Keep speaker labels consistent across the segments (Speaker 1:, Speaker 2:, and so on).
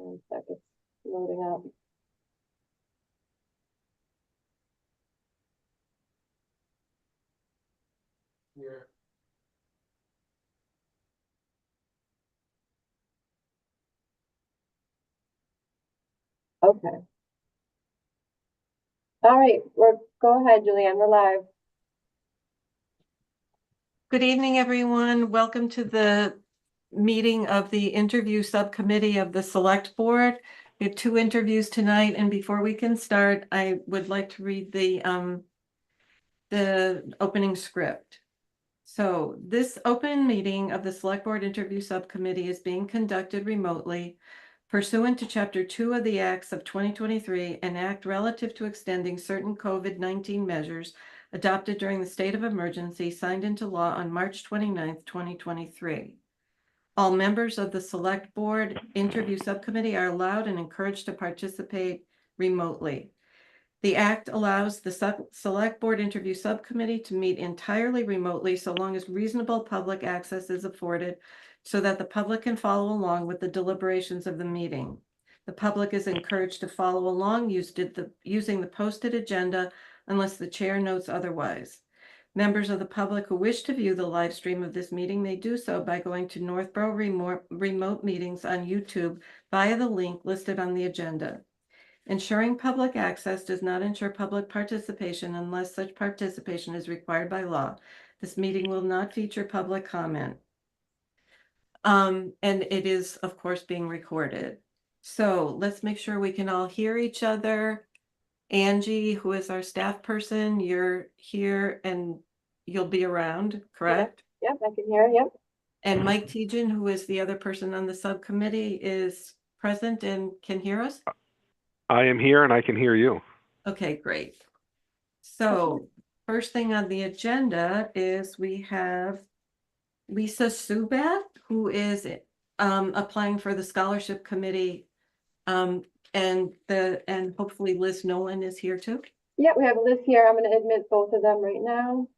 Speaker 1: One sec, it's loading up.
Speaker 2: Here.
Speaker 1: Okay. All right, go ahead, Julianne, we're live.
Speaker 3: Good evening, everyone. Welcome to the meeting of the interview subcommittee of the Select Board. We have 2 interviews tonight, and before we can start, I would like to read the opening script. So this open meeting of the Select Board Interview Subcommittee is being conducted remotely pursuant to Chapter 2 of the Acts of 2023, an act relative to extending certain COVID-19 measures adopted during the state of emergency signed into law on March 29th, 2023. All members of the Select Board Interview Subcommittee are allowed and encouraged to participate remotely. The act allows the Select Board Interview Subcommittee to meet entirely remotely so long as reasonable public access is afforded so that the public can follow along with the deliberations of the meeting. The public is encouraged to follow along using the posted agenda unless the chair notes otherwise. Members of the public who wish to view the live stream of this meeting may do so by going to Northborough Remote Meetings on YouTube via the link listed on the agenda. Ensuring public access does not ensure public participation unless such participation is required by law. This meeting will not feature public comment. And it is, of course, being recorded. So let's make sure we can all hear each other. Angie, who is our staff person, you're here and you'll be around, correct?
Speaker 1: Yep, I can hear, yep.
Speaker 3: And Mike Tejan, who is the other person on the subcommittee, is present and can hear us?
Speaker 2: I am here and I can hear you.
Speaker 3: Okay, great. So first thing on the agenda is we have Lisa Subat, who is applying for the scholarship committee. And hopefully Liz Nolan is here too.
Speaker 1: Yep, we have Liz here. I'm going to admit both of them right now.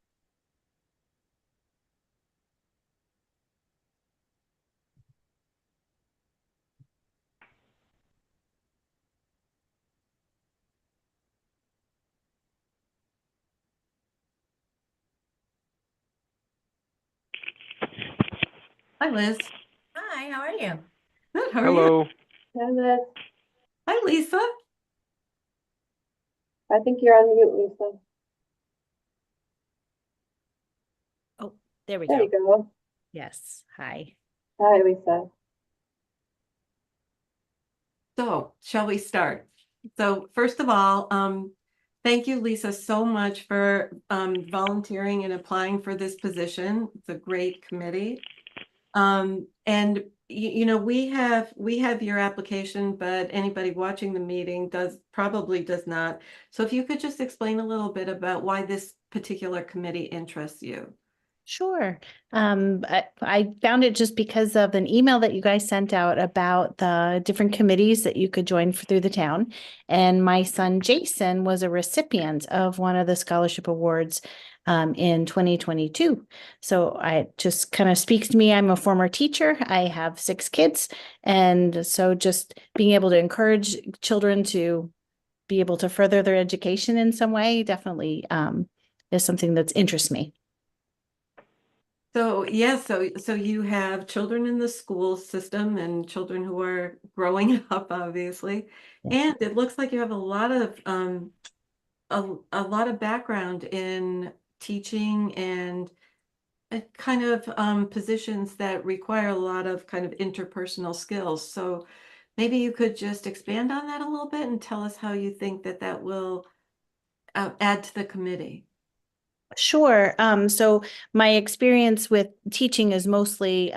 Speaker 3: Hi, Liz.
Speaker 4: Hi, how are you?
Speaker 3: Good, how are you?
Speaker 2: Hello.
Speaker 1: Hi, Liz.
Speaker 3: Hi, Lisa.
Speaker 1: I think you're on mute, Lisa.
Speaker 4: Oh, there we
Speaker 1: There
Speaker 4: go.
Speaker 1: you go.
Speaker 4: Yes, hi.
Speaker 1: Hi, Lisa.
Speaker 3: So shall we start? So first of all, thank you, Lisa, so much for volunteering and applying for this position. It's a great committee. And you know, we have your application, but anybody watching the meeting probably does not. So if you could just explain a little bit about why this particular committee interests you.
Speaker 4: Sure. I found it just because of an email that you guys sent out about the different committees that you could join through the town. And my son Jason was a recipient of one of the scholarship awards in 2022. So it just kind of speaks to me. I'm a former teacher. I have 6 kids. And so just being able to encourage children to be able to further their education in some way definitely is something that interests me.
Speaker 3: So yeah, so you have children in the school system and children who are growing up, obviously, and it looks like you have a lot of a lot of background in teaching and kind of positions that require a lot of kind of interpersonal skills. So maybe you could just expand on that a little bit and tell us how you think that will add to the committee.
Speaker 4: Sure. So my experience with teaching is mostly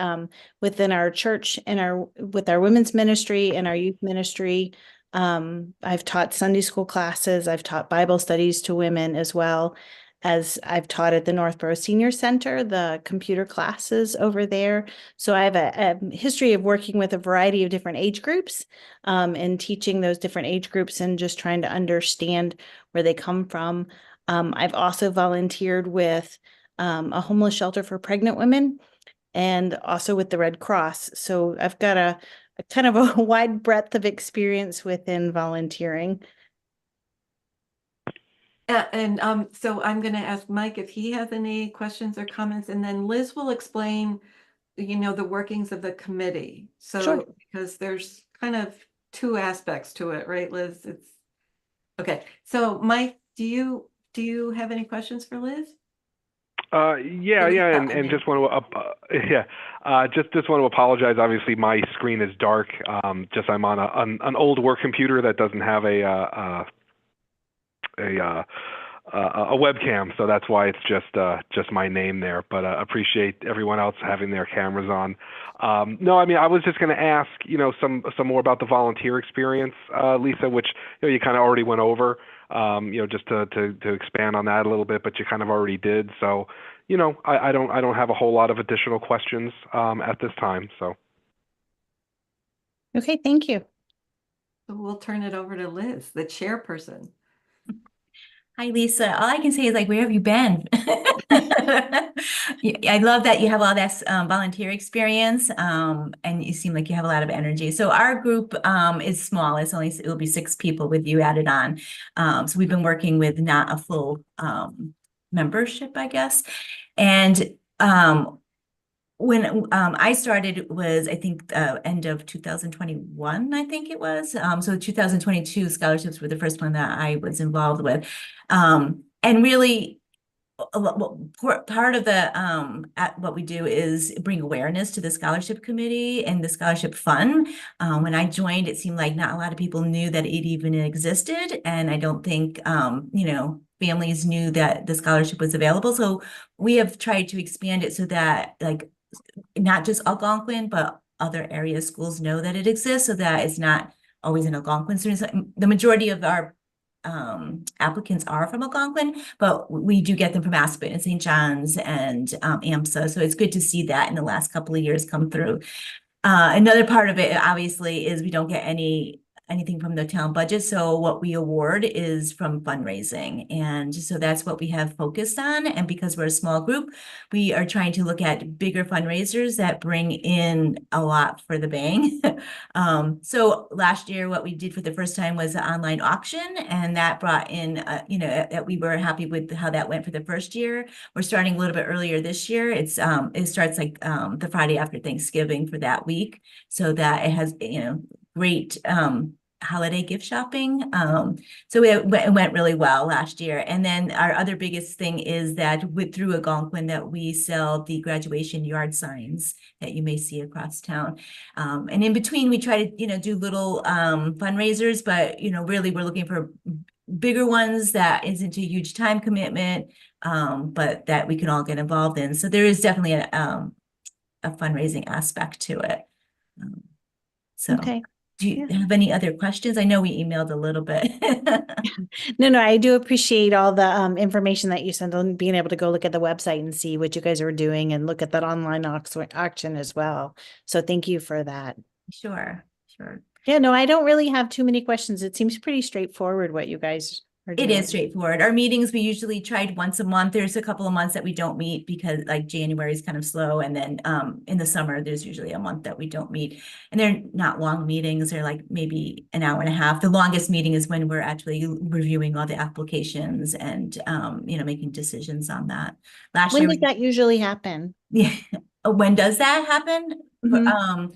Speaker 4: within our church and with our women's ministry and our youth ministry. I've taught Sunday school classes. I've taught Bible studies to women as well as I've taught at the Northborough Senior Center, the computer classes over there. So I have a history of working with a variety of different age groups and teaching those different age groups and just trying to understand where they come from. I've also volunteered with a homeless shelter for pregnant women and also with the Red Cross. So I've got kind of a wide breadth of experience within volunteering.
Speaker 3: So I'm going to ask Mike if he has any questions or comments, and then Liz will explain, the workings of the committee. So,
Speaker 4: Sure.
Speaker 3: because there's kind of two aspects to it, right, Liz? Okay. So Mike, do you have any questions for Liz?
Speaker 2: Yeah, and just want to just want to apologize. Obviously, my screen is dark. Just I'm on an old work computer that doesn't have a webcam, so that's why it's just my name there. But appreciate everyone else having their cameras on. No, I mean, I was just going to ask, some more about the volunteer experience, Lisa, which you kind of already went over. Just to expand on that a little bit, but you kind of already did. So, I don't have a whole lot of additional questions at this time. So.
Speaker 4: Okay, thank you.
Speaker 3: So we'll turn it over to Liz, the chairperson.
Speaker 5: Hi, Lisa. All I can say is where have you been? I love that you have all this volunteer experience, and you seem like you have a lot of energy. So our group is small. It will be 6 people with you added on. So we've been working with not a full membership, I guess. And when I started, it was, I think, end of 2021, I think it was. So 2022 scholarships were the first one that I was involved with. And really, part of the what we do is bring awareness to the scholarship committee and the scholarship fund. When I joined, it seemed like not a lot of people knew that it even existed, and I don't think families knew that the scholarship was available. So we have tried to expand it so that not just Algonquin, but other area schools know that it exists, so that it's not always an Algonquin student. The majority of our applicants are from Algonquin, but we do get them from Aspen and St. John's and AMSA. So it's good to see that in the last couple of years come through. Another part of it, obviously, is we don't get anything from the town budget. So what we award is from fundraising. And so that's what we have focused on. And because we're a small group, we are trying to look at bigger fundraisers that bring in a lot for the bang. So last year, what we did for the first time was an online auction, and that brought in, that we were happy with how that went for the first year. We're starting a little bit earlier this year. It starts the Friday after Thanksgiving for that week, so that it has, great holiday gift shopping. So it went really well last year. And then our other biggest thing is that through Algonquin, that we sell the graduation yard signs that you may see across town. And in between, we try to, do little fundraisers, but, really we're looking for bigger ones that isn't a huge time commitment, but that we can all get involved in. So there is definitely a fundraising aspect to it.
Speaker 4: Okay.
Speaker 5: Do you have any other questions? I know we emailed a little bit.
Speaker 4: No, I do appreciate all the information that you sent on being able to go look at the website and see what you guys are doing and look at that online auction as well. So thank you for that.
Speaker 5: Sure.
Speaker 4: Yeah, no, I don't really have too many questions. It seems pretty straightforward what you guys are doing.
Speaker 5: It is straightforward. Our meetings, we usually tried once a month. There's a couple of months that we don't meet because January is kind of slow. And then in the summer, there's usually a month that we don't meet. And they're not long meetings. They're maybe an hour and a half. The longest meeting is when we're actually reviewing all the applications and, making decisions on that.
Speaker 4: When does that usually happen?
Speaker 5: Yeah. When does that happen?
Speaker 4: Mm-hmm.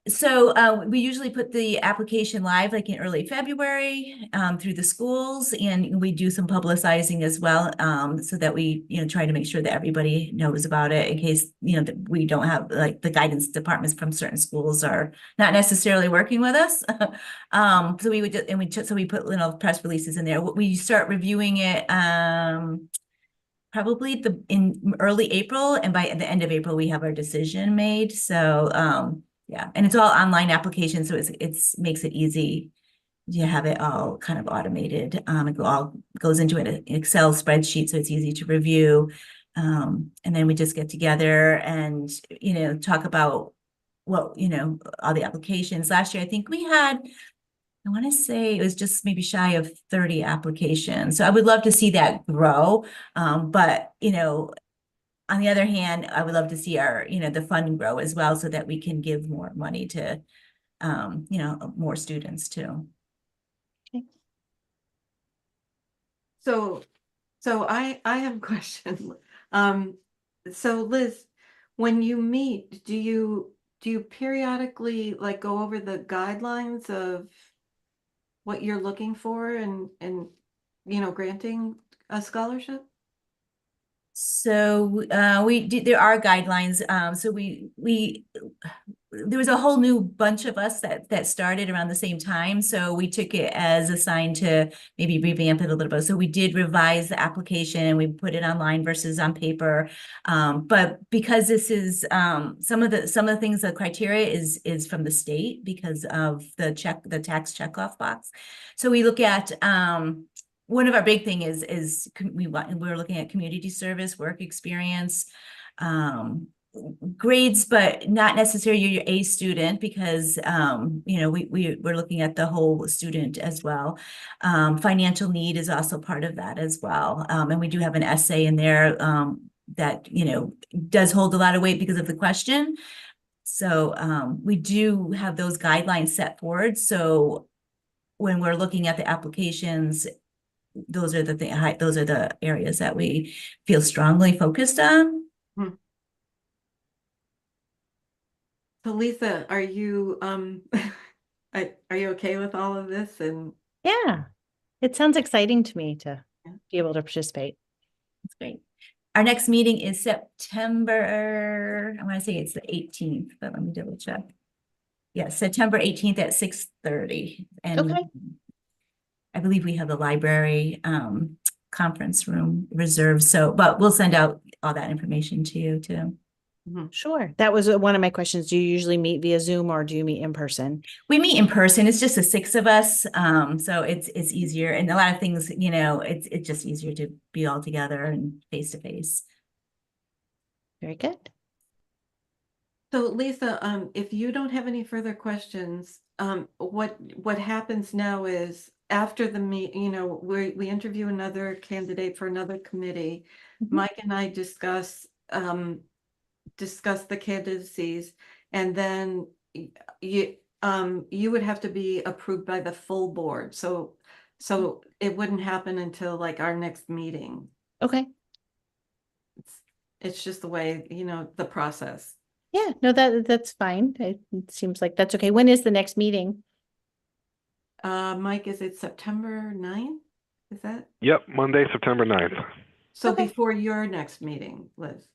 Speaker 5: So we usually put the application live in early February through the schools, and we do some publicizing as well, so that we try to make sure that everybody knows about it in case that we don't have the guidance departments from certain schools are not necessarily working with us. So we would we put press releases in there. We start reviewing it probably in early April, and by the end of April we have our decision made. So yeah, and it's all online application, so it's makes it easy. You have it all kind of automated. It all goes into an Excel spreadsheet, so it's easy to review. And then we just get together and talk about what all the applications. Last year, I think we had, I want to say it was just maybe shy of 30 applications. So I would love to see that grow, but on the other hand, I would love to see our, the fund grow as well so that we can give more money to more students too.
Speaker 3: So I have a question. So Liz, when you meet, do you periodically like go over the guidelines of what you're looking for and granting a scholarship?
Speaker 5: So there are guidelines. So there was a whole new bunch of us that started around the same time. So we took it as a sign to maybe revamp it a little bit. So we did revise the application and we put it online versus on paper. But because this is some of the things, the criteria is from the state because of the tax checkoff box. So we look at one of our big thing is we're looking at community service, work experience, grades, but not necessarily your A student because we're looking at the whole student as well. Financial need is also part of that as well, and we do have an essay in there that does hold a lot of weight because of the question. So we do have those guidelines set forward. So when we're looking at the applications, those are the areas that we feel strongly focused on.
Speaker 3: So Lisa, are you are you okay with all of this? And
Speaker 4: Yeah, it sounds exciting to me to be able to participate.
Speaker 5: That's great. Our next meeting is September, I want to say it's the 18th, but let me double check. Yes, September 18th at 6:30. And
Speaker 4: Okay.
Speaker 5: I believe we have the library conference room reserved. So, but we'll send out all that information to you too.
Speaker 4: Sure. That was one of my questions. Do you usually meet via Zoom or do you meet in person?
Speaker 5: We meet in person. It's just the 6 of us. So it's easier. And a lot of things, it's just easier to be all together and face to face.
Speaker 4: Very good.
Speaker 3: so Lisa, if you don't have any further questions, what happens now is after the we interview another candidate for another committee. Mike and I discuss the candidacies, and then you would have to be approved by the full board. So it wouldn't happen until like our next meeting.
Speaker 4: Okay.
Speaker 3: It's just the way, the process.
Speaker 4: Yeah, no, that's fine. It seems like that's okay. When is the next meeting?
Speaker 3: Mike, is it September 9th? Is that?
Speaker 2: Yep, Monday, September 9th.
Speaker 3: So
Speaker 4: Okay.
Speaker 3: before your next meeting, Liz.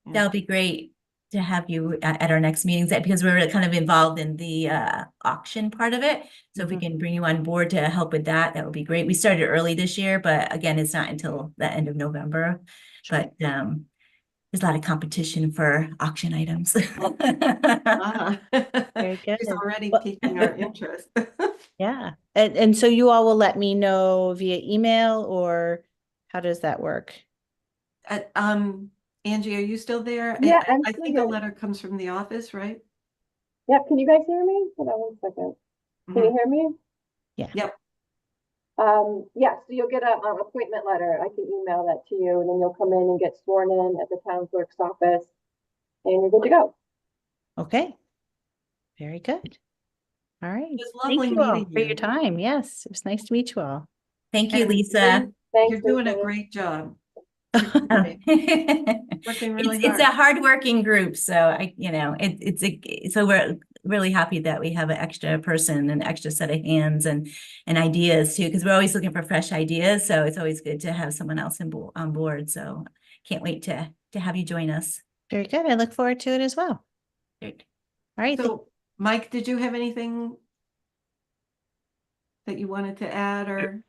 Speaker 3: Yeah.
Speaker 5: That'll be great to have you at our next meetings because we're kind of involved in the auction part of it. So if we can bring you on board to help with that, that would be great. We started early this year, but again, it's not until the end of November. Sure. But there's a lot of competition for auction items.
Speaker 4: Very good.
Speaker 3: It's already piquing our interest.
Speaker 4: Yeah. And so you all will let me know via email, or how does that work?
Speaker 3: Angie, are you still there?
Speaker 1: Yeah,
Speaker 3: I think a letter comes from the office, right?
Speaker 1: Yep, can you guys hear me? Hold on 1 second. Can you hear me?
Speaker 4: Yeah.
Speaker 3: Yep.
Speaker 1: Yeah, so you'll get an appointment letter. I can email that to you, and then you'll come in and get sworn in at the town clerk's office, and you're good to go.
Speaker 4: Okay. Very good. All right.
Speaker 3: It was
Speaker 4: Thank
Speaker 3: lovely
Speaker 4: you all
Speaker 3: meeting
Speaker 4: for your
Speaker 3: you.
Speaker 4: time. Yes, it was nice to meet you all.
Speaker 5: Thank you,
Speaker 3: And
Speaker 5: Lisa.
Speaker 1: Thanks,
Speaker 3: You're doing a
Speaker 1: Lisa.
Speaker 3: great job. Working really
Speaker 5: It's
Speaker 3: hard.
Speaker 5: a hardworking group, so so we're really happy that we have an extra person, an extra set of hands and ideas too, because we're always looking for fresh ideas. So it's always good to have someone else on board. So can't wait to have you join us.
Speaker 4: Very good. I look forward to it as well.
Speaker 5: Great.
Speaker 4: All right.
Speaker 3: So, Mike, did you have anything that you wanted to add or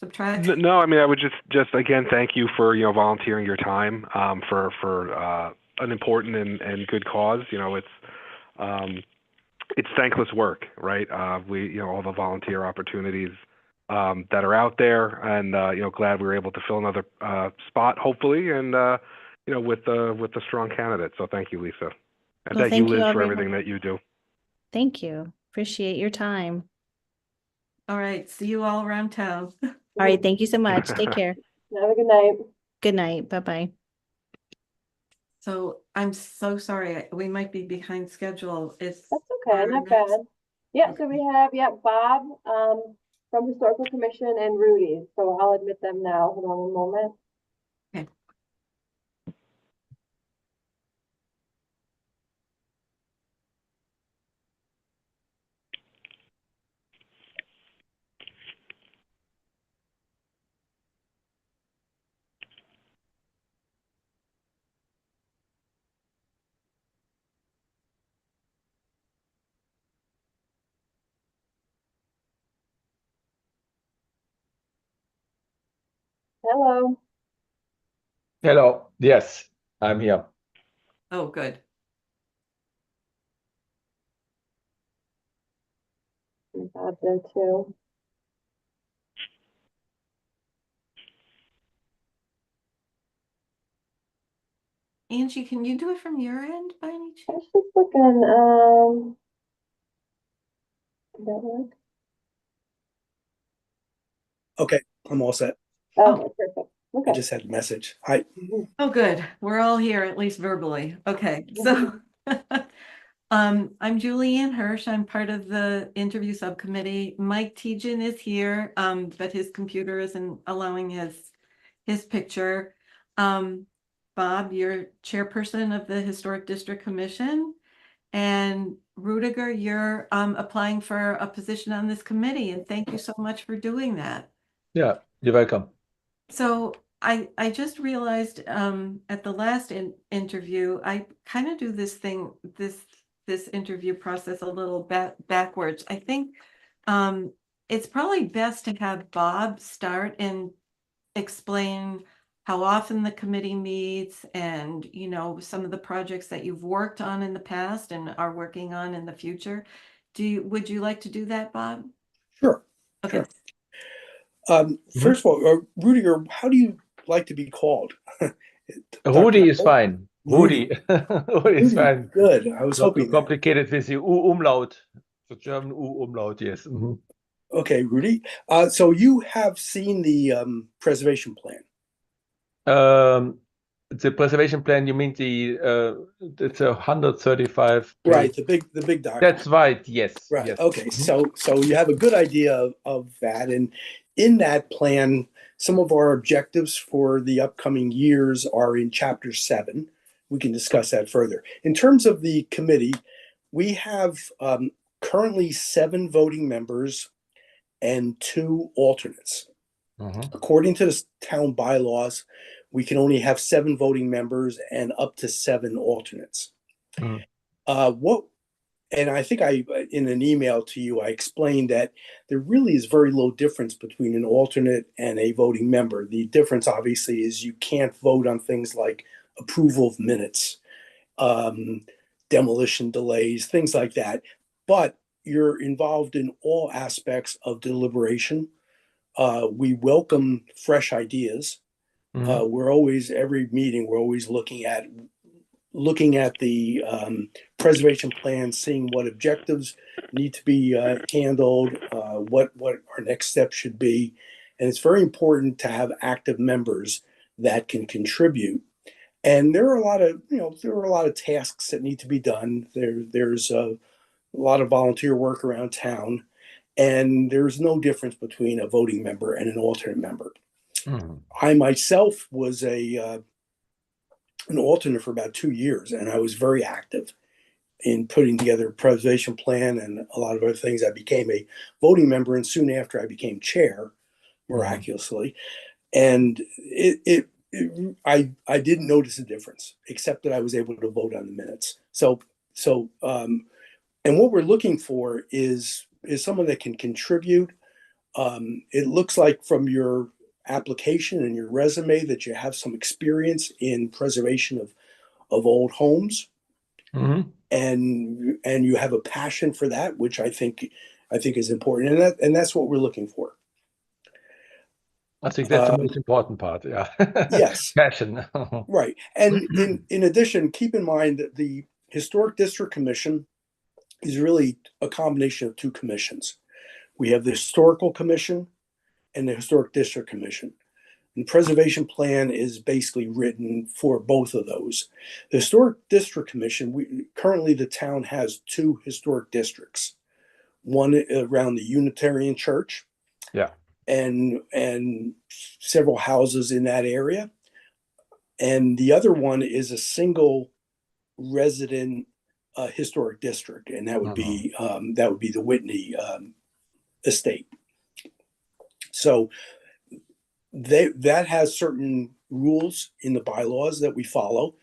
Speaker 3: subtract?
Speaker 2: No, I mean, I would just again thank you for volunteering your time for an important and good cause. It's thankless work, right? We all the volunteer opportunities that are out there, and glad we were able to fill another spot, hopefully, and with a strong candidate. So thank you, Lisa, and
Speaker 4: Well,
Speaker 2: thank you,
Speaker 4: thank you
Speaker 2: Liz,
Speaker 4: all
Speaker 2: for
Speaker 4: very
Speaker 2: everything
Speaker 4: much.
Speaker 2: that you do.
Speaker 4: Thank you. Appreciate your time.
Speaker 3: All right. See you all around town.
Speaker 4: All right. Thank you so much. Take care.
Speaker 1: Have a good night.
Speaker 4: Good night. Bye-bye.
Speaker 3: So I'm so sorry. We might be behind schedule.
Speaker 1: That's Okay, not bad. Yeah, so we have, Bob, from Historical Commission and Rudy. So I'll admit them now. Hold on a moment.
Speaker 3: Okay.
Speaker 1: Hello.
Speaker 6: Hello. Yes, I'm here.
Speaker 3: Oh, good.
Speaker 1: And Bob there too.
Speaker 3: Angie, can you do it from your end by any
Speaker 1: I was
Speaker 3: chance?
Speaker 1: just looking, did that work?
Speaker 7: Okay, I'm all set.
Speaker 1: Okay, perfect.
Speaker 7: I
Speaker 1: Okay.
Speaker 7: just had a message. Hi.
Speaker 3: Oh, good. We're all here, at least verbally. Okay, so I'm Julianne Hirsch. I'm part of the interview subcommittee. Mike Tejan is here, but his computer isn't allowing his picture. Bob, you're chairperson of the Historic District Commission. And Rudiger, you're applying for a position on this committee, and thank you so much for doing that.
Speaker 6: Yeah, you're welcome.
Speaker 3: So I just realized at the last interview, I kind of do this thing, this interview process a little backwards. I think it's probably best to have Bob start and explain how often the committee meets and, you know, some of the projects that you've worked on in the past and are working on in the future. Would you like to do that, Bob?
Speaker 7: Sure.
Speaker 3: Okay.
Speaker 7: Sure. First of all, Rudiger, how do you like to be called?
Speaker 6: Rudy is fine. Rudy. Rudy is
Speaker 7: Rudy,
Speaker 6: fine.
Speaker 7: good. I was
Speaker 6: Not too
Speaker 7: hoping that.
Speaker 6: complicated with the umlaut, the German umlaut, yes. Mhm.
Speaker 7: Okay, Rudy. So you have seen the preservation plan.
Speaker 6: The preservation plan, you mean it's a 135
Speaker 7: Right,
Speaker 6: page.
Speaker 7: the big document.
Speaker 6: That's right, yes.
Speaker 7: Right.
Speaker 6: Yes.
Speaker 7: Okay.
Speaker 6: Mhm.
Speaker 7: So you have a good idea of that, and in that plan, some of our objectives for the upcoming years are in Chapter 7. We can discuss that further. In terms of the committee, we have currently 7 voting members and 2 alternates.
Speaker 6: Mhm.
Speaker 7: According to the town bylaws, we can only have 7 voting members and up to 7 alternates.
Speaker 6: Mhm.
Speaker 7: And I think in an email to you, I explained that there really is very low difference between an alternate and a voting member. The difference, obviously, is you can't vote on things like approval of minutes, demolition delays, things like that. But you're involved in all aspects of deliberation. We welcome fresh ideas.
Speaker 6: Mhm.
Speaker 7: We're always, every meeting, we're always looking at the preservation plan, seeing what objectives need to be handled, what our next step should be. And it's very important to have active members that can contribute. And there are a lot of tasks that need to be done. There's a lot of volunteer work around town, and there's no difference between a voting member and an alternate member.
Speaker 6: Mhm.
Speaker 7: I myself was an alternate for about 2 years, and I was very active in putting together a preservation plan and a lot of other things. I became a voting member, and soon after I became chair, miraculously. And I didn't notice a difference, except that I was able to vote on the minutes. And what we're looking for is someone that can contribute. It looks like from your application and your resume that you have some experience in preservation of old homes,
Speaker 6: Mhm.
Speaker 7: and you have a passion for that, which I think is important, and that's what we're looking for.
Speaker 6: I think that's the most important part. Yeah.
Speaker 7: Yes.
Speaker 6: Passion.
Speaker 7: Right. And in addition, keep in mind that the Historic District Commission is really a combination of 2 commissions. We have the Historical Commission and the Historic District Commission. And the preservation plan is basically written for both of those. The Historic District Commission, currently the town has 2 historic districts. One around the Unitarian Church,
Speaker 6: Yeah.
Speaker 7: and several houses in that area. And the other one is a single resident historic district, and that would be the Whitney estate. So that has certain rules in the bylaws that we follow.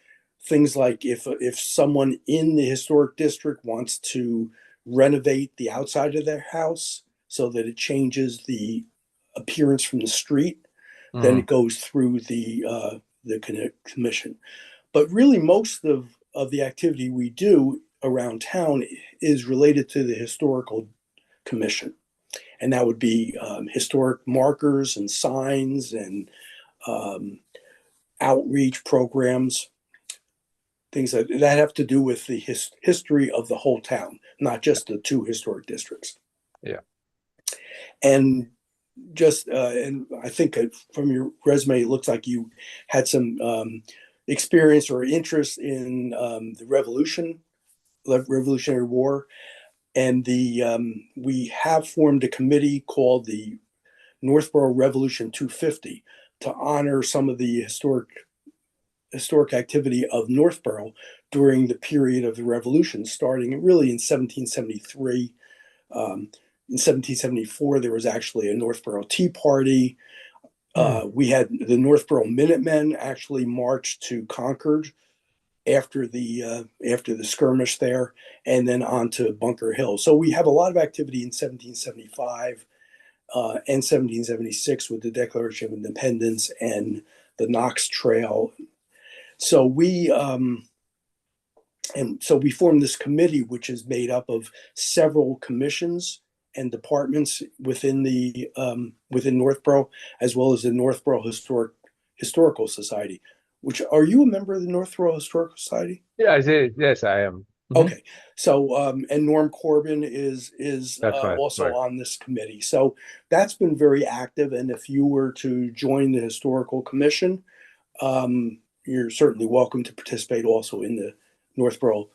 Speaker 7: Things like if someone in the historic district wants to renovate the outside of their house so that it changes the appearance from the street, then it goes through the commission. But really, most of the activity we do around town is related to the historical commission, and that would be historic markers and signs and outreach programs. Things that have to do with the history of the whole town, not just the 2 historic districts.
Speaker 6: Yeah.
Speaker 7: And just, and I think from your resume, it looks like you had some experience or interest in the Revolutionary War. And we have formed a committee called the Northborough Revolution 250 to honor some of the historic activity of Northborough during the period of the Revolution, starting really in 1773. In 1774, there was actually a Northborough Tea Party. We had the Northborough Minutemen actually marched to Concord after the skirmish there, and then on to Bunker Hill. So we have a lot of activity in 1775 and 1776 with the Declaration of Independence and the Knox Trail. So we formed this committee, which is made up of several commissions and departments within Northborough, as well as the Northborough Historical Society. Which, are you a member of the Northborough Historical Society?
Speaker 6: Yeah, yes, I am.
Speaker 7: Okay, so and Norm Corbin is
Speaker 6: right,
Speaker 7: also
Speaker 6: right.
Speaker 7: on this committee. So that's been very active. And if you were to join the historical commission, you're certainly welcome to participate also in the Northborough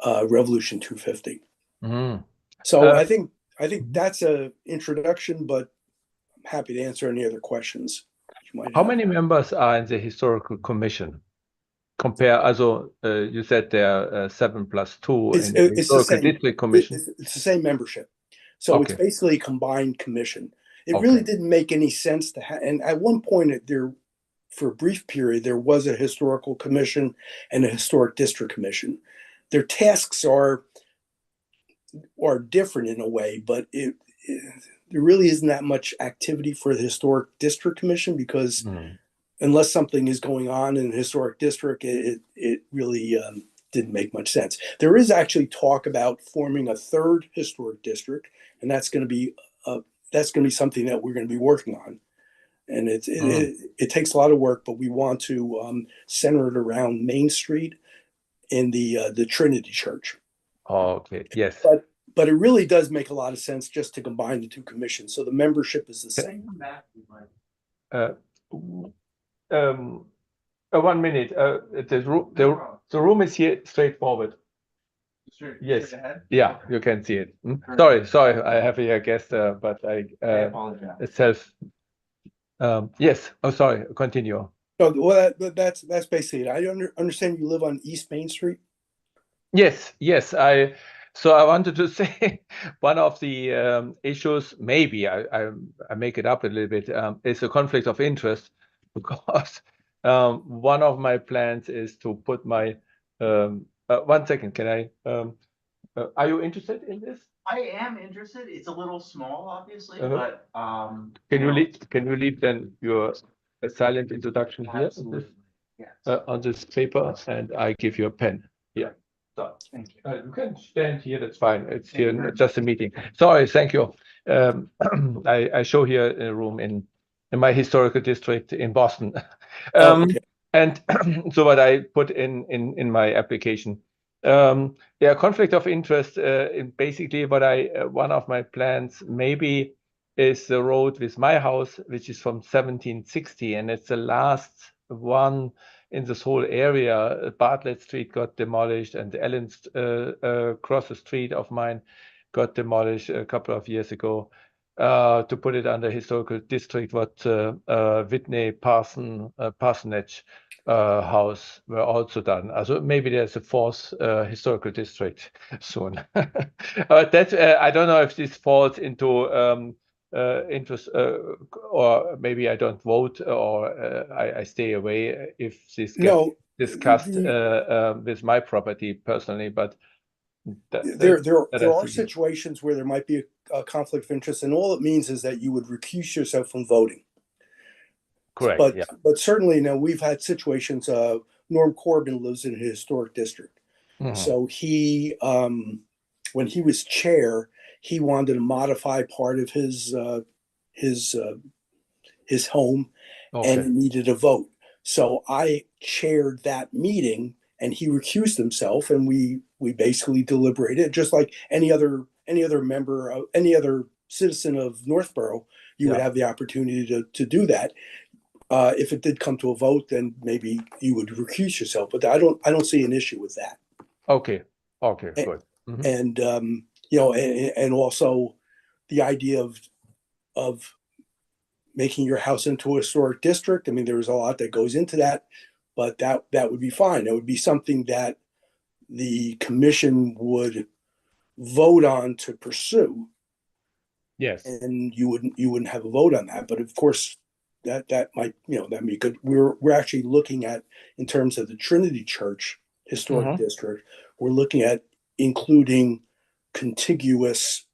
Speaker 7: Revolution 250. So I think that's an introduction, but I'm happy to answer any other questions you might have.
Speaker 6: How many members are in the historical commission? You said there are 7 plus 2 in the historical district commission.
Speaker 7: It's the same membership. So It's basically a combined commission. It really didn't make any sense to have, and at one point for a brief period, there was a historical commission and a historic district commission. Their tasks are different in a way, but there really isn't that much activity for the historic district commission because unless something is going on in the historic district, it really didn't make much sense. There is actually talk about forming a 3rd historic district, and that's going to be something that we're going to be working on. And it takes a lot of work, but we want to center it around Main Street and the Trinity Church.
Speaker 6: Yes.
Speaker 7: But it really does make a lot of sense just to combine the 2 commissions. So the membership is the same.
Speaker 6: 1 minute. The room is here straight forward. Yes. Yeah, you can see it. Sorry. I have here a guest, but I apologize. Itself. Yes. Oh, sorry. Continue.
Speaker 7: Well, that's basically it. I understand you live on East Main Street.
Speaker 6: Yes. So I wanted to say one of the issues, maybe I make it up a little bit, is a conflict of interest, because one of my plans is to put my 1 second. Can I? Are you interested in this?
Speaker 8: I am interested. It's a little small, obviously, but
Speaker 6: can you leave then your silent introduction here on this paper, and I give you a pen. Yeah. So, thank you. You can stand here. That's fine. It's here just a meeting. Sorry. Thank you. I show here a room in my historical district in Boston. And so what I put in my application. Conflict of interest. Basically, one of my plans maybe is the road with my house, which is from 1760, and it's the last one in this whole area. Bartlett Street got demolished, and Ellen across the street of mine got demolished a couple of years ago. To put it under historical district, what Whitney parsonage house were also done. Also maybe there's a fourth historical district soon. But that I don't know if this falls into interest, or maybe I don't vote, or I stay away if this gets discussed with my property personally. But
Speaker 7: there are situations where there might be a conflict of interest, and all it means is that you would recuse yourself from voting.
Speaker 6: Correct.
Speaker 7: But certainly, we've had situations. Norm Corbin lives in a historic district, so he, when he was chair, he wanted to modify part of his home, and it needed a vote. So I chaired that meeting, and he recused himself, and we basically deliberated, just like any other member of any other citizen of Northborough. You would have the opportunity to do that. If it did come to a vote, then maybe you would recuse yourself. But I don't see an issue with that.
Speaker 6: Okay, good.
Speaker 7: And and also the idea of making your house into a historic district. I mean, there's a lot that goes into that, but that would be fine. It would be something that the commission would vote on to pursue.
Speaker 6: Yes.
Speaker 7: And you wouldn't have a vote on that. But of course, that might, that'd be good. We're actually looking at, in terms of the Trinity Church Historic District, we're looking at including contiguous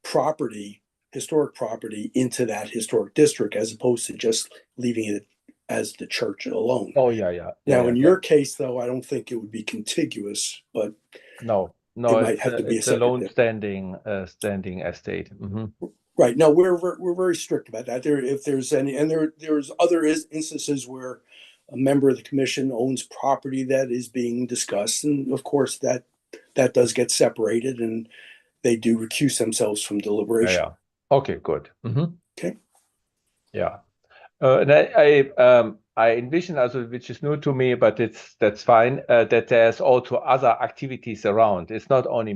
Speaker 7: historic property into that historic district, as opposed to just leaving it as the church alone.
Speaker 6: Oh, yeah.
Speaker 7: Now, in your case, though, I don't think it would be contiguous, but
Speaker 6: no,
Speaker 7: it might have to be
Speaker 6: it's a lone standing estate.
Speaker 7: Right. No, we're very strict about that. If there's any, and there's other instances where a member of the commission owns property that is being discussed, and of course that does get separated, and they do recuse themselves from deliberation.
Speaker 6: Yeah. Okay. Good.
Speaker 7: Okay.
Speaker 6: Yeah. And I envision, also, which is new to me, but that's fine, that there's also other activities around. It's not only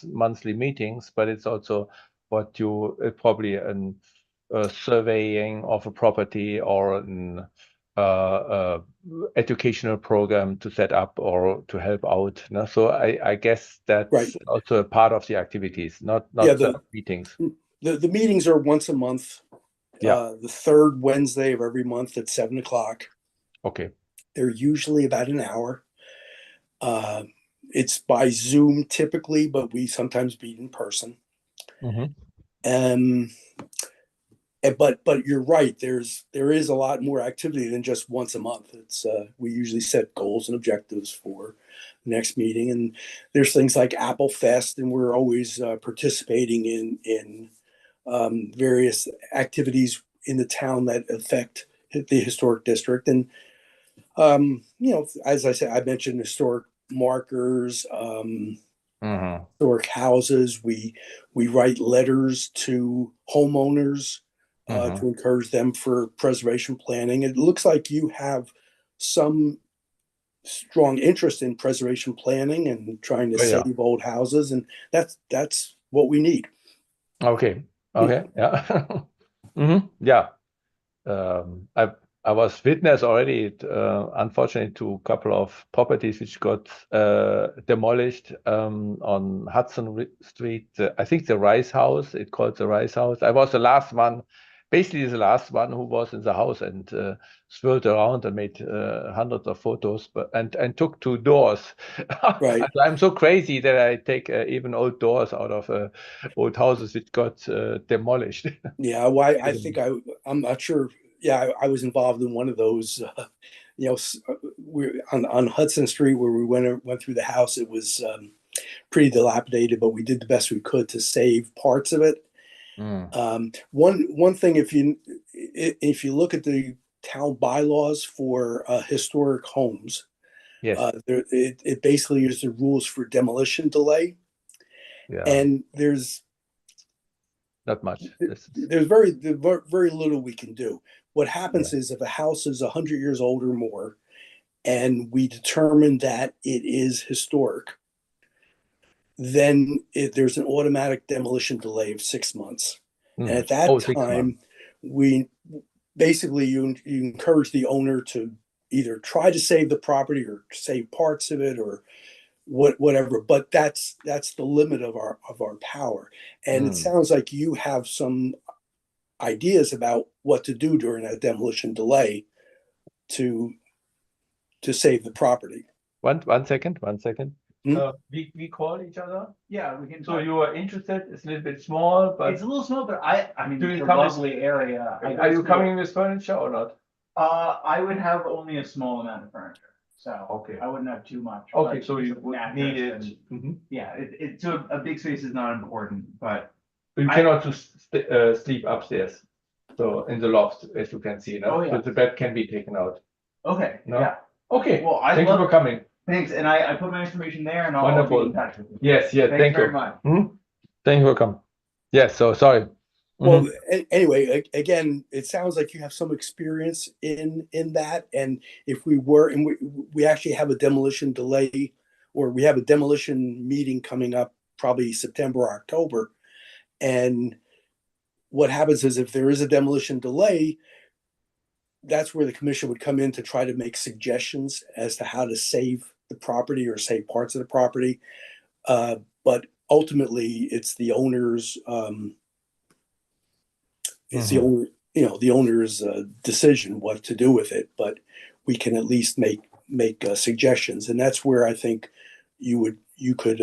Speaker 6: monthly meetings, but it's also what you probably surveying of a property, or an educational program to set up or to help out. So I guess that's also a part of the activities, not the meetings.
Speaker 7: The meetings are once a month. The third Wednesday of every month at 7:00.
Speaker 6: Okay.
Speaker 7: They're usually about an hour. It's by Zoom typically, but we sometimes meet in person. But you're right. There is a lot more activity than just once a month. It's we usually set goals and objectives for the next meeting, and there's things like Apple Fest, and we're always participating in various activities in the town that affect the historic district. And as I said, I mentioned historic markers, historic houses. We write letters to homeowners to encourage them for preservation planning. It looks like you have some strong interest in preservation planning and trying to save old houses, and that's what we need.
Speaker 6: Okay. Yeah. Yeah. I was witness already, unfortunately, to a couple of properties which got demolished on Hudson Street. I think the Rice House, it's called the Rice House. I was the last one who was in the house, and swirled around and made hundreds of photos, and took 2 doors.
Speaker 7: Right.
Speaker 6: I'm so crazy that I take even old doors out of old houses which got demolished.
Speaker 7: Yeah, well, I think I'm not sure. Yeah, I was involved in one of those. We're on Hudson Street where we went through the house. It was pretty dilapidated, but we did the best we could to save parts of it. One thing, if you look at the town bylaws for historic homes, it basically is the rules for demolition delay, and there's
Speaker 6: not much.
Speaker 7: There's very little we can do. What happens is if a house is 100 years old or more, and we determine that it is historic, then there's an automatic demolition delay of 6 months. And at that
Speaker 6: 6
Speaker 7: time,
Speaker 6: months.
Speaker 7: we basically you encourage the owner to either try to save the property or save parts of it or whatever. But that's the limit of our power. And it sounds like you have some ideas about what to do during that demolition delay to save the property.
Speaker 6: One second.
Speaker 7: Hmm?
Speaker 6: We call each other.
Speaker 8: Yeah, we can.
Speaker 6: So you are interested? It's a little bit small, but
Speaker 8: It's a little small, but I mean,
Speaker 6: Do you
Speaker 8: it's a
Speaker 6: come with-
Speaker 8: lovely area.
Speaker 6: are you coming with furniture or not?
Speaker 8: I would have only a small amount of furniture, so.
Speaker 6: Okay.
Speaker 8: I wouldn't have too much.
Speaker 6: Okay,
Speaker 8: but
Speaker 6: so you
Speaker 8: just
Speaker 6: would
Speaker 8: mattress
Speaker 6: need it.
Speaker 8: and-
Speaker 6: Mhm.
Speaker 8: Yeah, so a big space is not important, but
Speaker 6: You cannot just sleep upstairs. So in the loft, as you can see, no?
Speaker 8: Oh, yeah.
Speaker 6: So the bed can be taken out.
Speaker 8: okay,
Speaker 6: No?
Speaker 8: yeah,
Speaker 6: Okay.
Speaker 8: Well, I
Speaker 6: Thank you
Speaker 8: love-
Speaker 6: for coming.
Speaker 8: thanks, and I put my information there and I'll be
Speaker 6: Wonderful.
Speaker 8: in touch with you.
Speaker 6: Yes,
Speaker 8: Thanks
Speaker 6: thank
Speaker 8: very
Speaker 6: you.
Speaker 8: much.
Speaker 6: Thank you for coming. Yes, so sorry.
Speaker 7: Well, anyway, again, it sounds like you have some experience in that. And if we were, and we actually have a demolition delay, or we have a demolition meeting coming up probably September or October. And what happens is if there is a demolition delay, that's where the commission would come in to try to make suggestions as to how to save the property or save parts of the property. But ultimately, it's the owner's the owner's decision what to do with it. But we can at least make suggestions, and that's where I think you could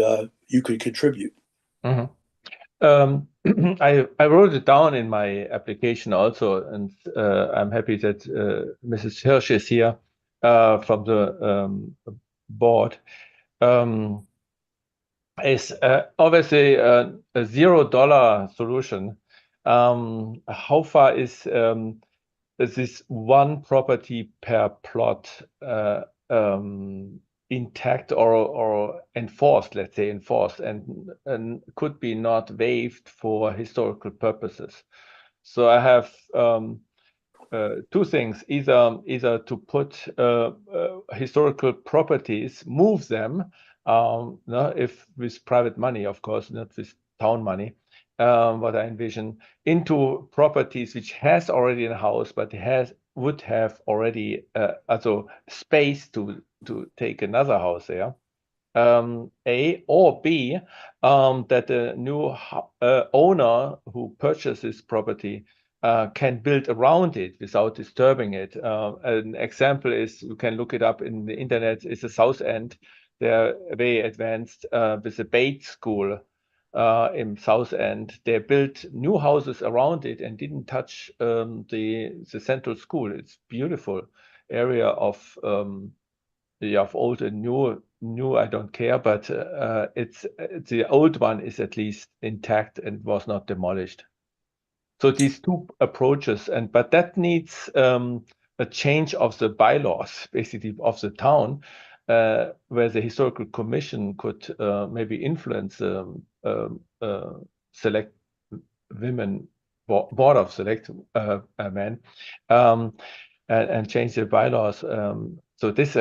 Speaker 7: contribute.
Speaker 6: I wrote it down in my application also, and I'm happy that Mrs. Hirsch is here from the board. Is obviously a $0 solution. How far is this one property per plot intact or enforced, let's say enforced, and could be not waived for historical purposes? So I have two things: either to put historical properties, move them, no, if with private money, of course, not with town money, what I envision, into properties which has already a house, but would have already also space to take another house there. A or B, that the new owner who purchases property can build around it without disturbing it. An example is, you can look it up in the internet, is the South End. They're very advanced with the Bates School in South End. They built new houses around it and didn't touch the central school. It's beautiful area of old and new. I don't care, but it's the old one is at least intact and was not demolished. So these two approaches, but that needs a change of the bylaws, basically of the town, where the historical commission could maybe influence select women board of select men and change the bylaws. So this,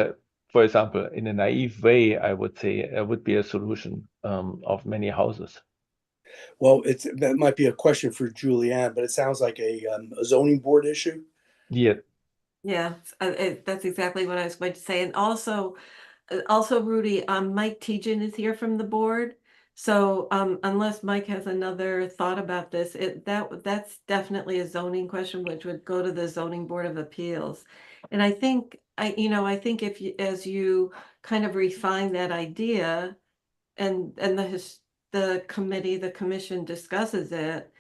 Speaker 6: for example, in a naive way, I would say would be a solution of many houses.
Speaker 7: Well, that might be a question for Julianne, but it sounds like a zoning board issue.
Speaker 6: Yeah.
Speaker 3: Yeah, that's exactly what I was going to say. And also Rudy, Mike Tejan is here from the board. So unless Mike has another thought about this, that's definitely a zoning question, which would go to the Zoning Board of Appeals. And I think if you, as you kind of refine that idea, and the commission discusses it,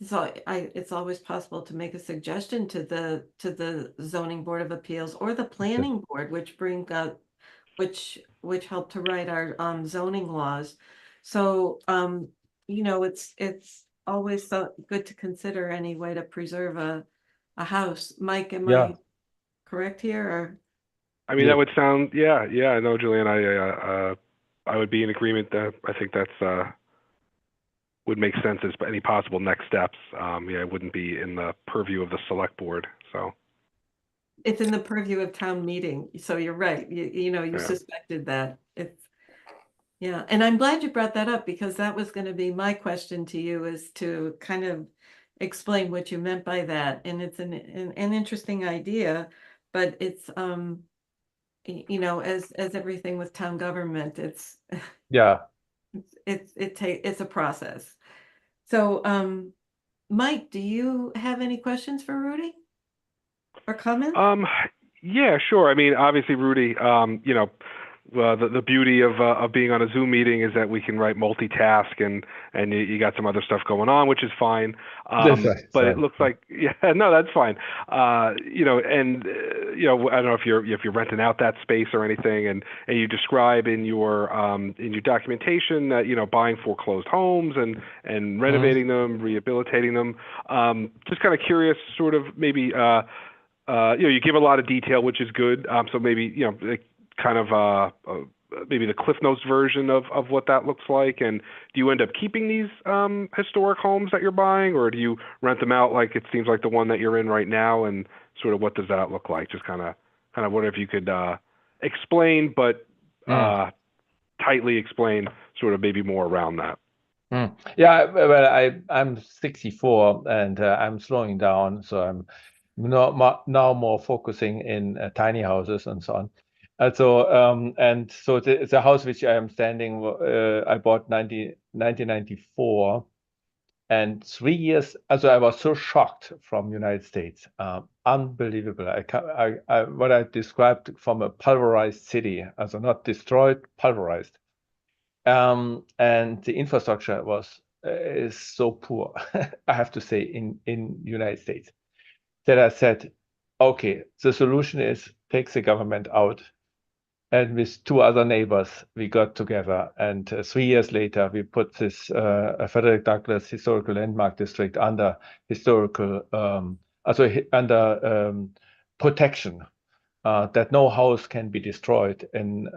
Speaker 3: so it's always possible to make a suggestion to the Zoning Board of Appeals or the Planning Board, which which help to write our zoning laws. So it's always so good to consider any way to preserve a house. Mike, am I correct here? Or
Speaker 2: I mean, that would sound, yeah. No, Julian, I would be in agreement that I think that's would make sense as any possible next steps. Yeah, it wouldn't be in the purview of the select board. So
Speaker 3: It's in the purview of town meeting. So you're right. You know, you
Speaker 2: Yeah.
Speaker 3: suspected that. Yeah. And I'm glad you brought that up because that was going to be my question to you, is to kind of explain what you meant by that. And it's an interesting idea, but it's, you know, as everything with town government, it's,
Speaker 6: Yeah.
Speaker 3: it's a process. So, Mike, do you have any questions for Rudy or comments?
Speaker 2: Yeah, sure. I mean, obviously, Rudy, you know, the beauty of being on a Zoom meeting is that we can multitask, and you got some other stuff going on, which is fine.
Speaker 6: That's right,
Speaker 2: But
Speaker 6: right.
Speaker 2: it looks like, yeah, no, that's fine. You know, and you know, I don't know if you're renting out that space or anything, and you describe in your documentation that, you know, buying foreclosed homes and renovating them, rehabilitating them. Just kind of curious, sort of maybe. You know, you give a lot of detail, which is good. So maybe, you know, kind of maybe the Cliff Notes version of what that looks like. And do you end up keeping these historic homes that you're buying, or do you rent them out like it seems like the one that you're in right now? And sort of what does that look like? Just kind of wonder if you could explain, but tightly explain, sort of maybe more around that.
Speaker 6: Yeah, well, I'm 64 and I'm slowing down, so I'm now more focusing in tiny houses and so on. And so the house which I am standing, I bought 1994, and 3 years. Also, I was so shocked from United States, unbelievable. What I described from a pulverized city, also not destroyed, pulverized. And the infrastructure is so poor, I have to say, in United States, that I said, okay, the solution is take the government out. And with two other neighbors, we got together. And 3 years later, we put this Frederick Douglass Historical Landmark District under historical, under protection. That no house can be destroyed in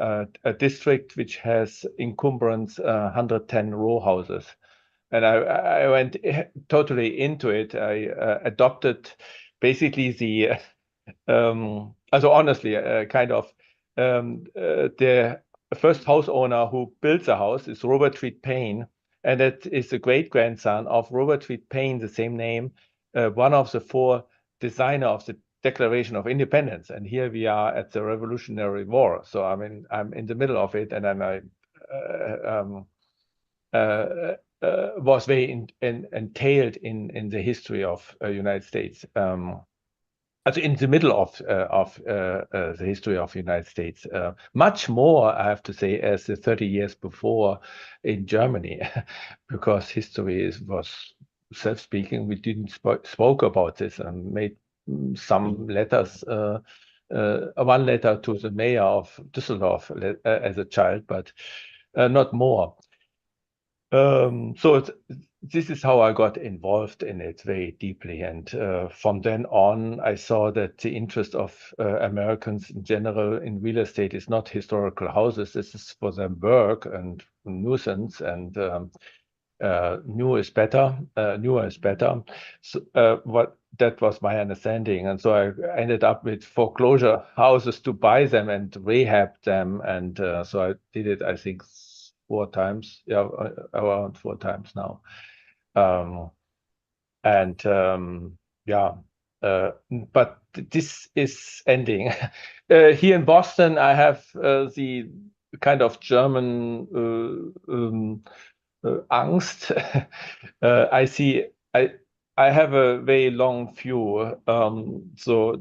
Speaker 6: a district which has encumbrance 110 row houses. And I went totally into it. I adopted basically the, also honestly, kind of the first house owner who built the house is Robert Reed Payne, and that is the great-grandson of Robert Reed Payne, the same name, one of the four designer of the Declaration of Independence. And here we are at the Revolutionary War. So I mean, I'm in the middle of it, and then I was very entailed in the history of United States. Also in the middle of the history of the United States, much more, I have to say, as the 30 years before in Germany, because history was self-speaking. We didn't spoke about this and made some letters, one letter to the mayor of Düsseldorf as a child, but not more. So this is how I got involved in it very deeply. And from then on, I saw that the interest of Americans in general in real estate is not historical houses. This is for them work and nuisance, and newer is better. So that was my understanding. And so I ended up with foreclosure houses to buy them and rehab them. And so I did it, I think, 4 times, yeah, around 4 times now. Yeah, but this is ending. Here in Boston, I have the kind of German angst. I see, I have a very long view, so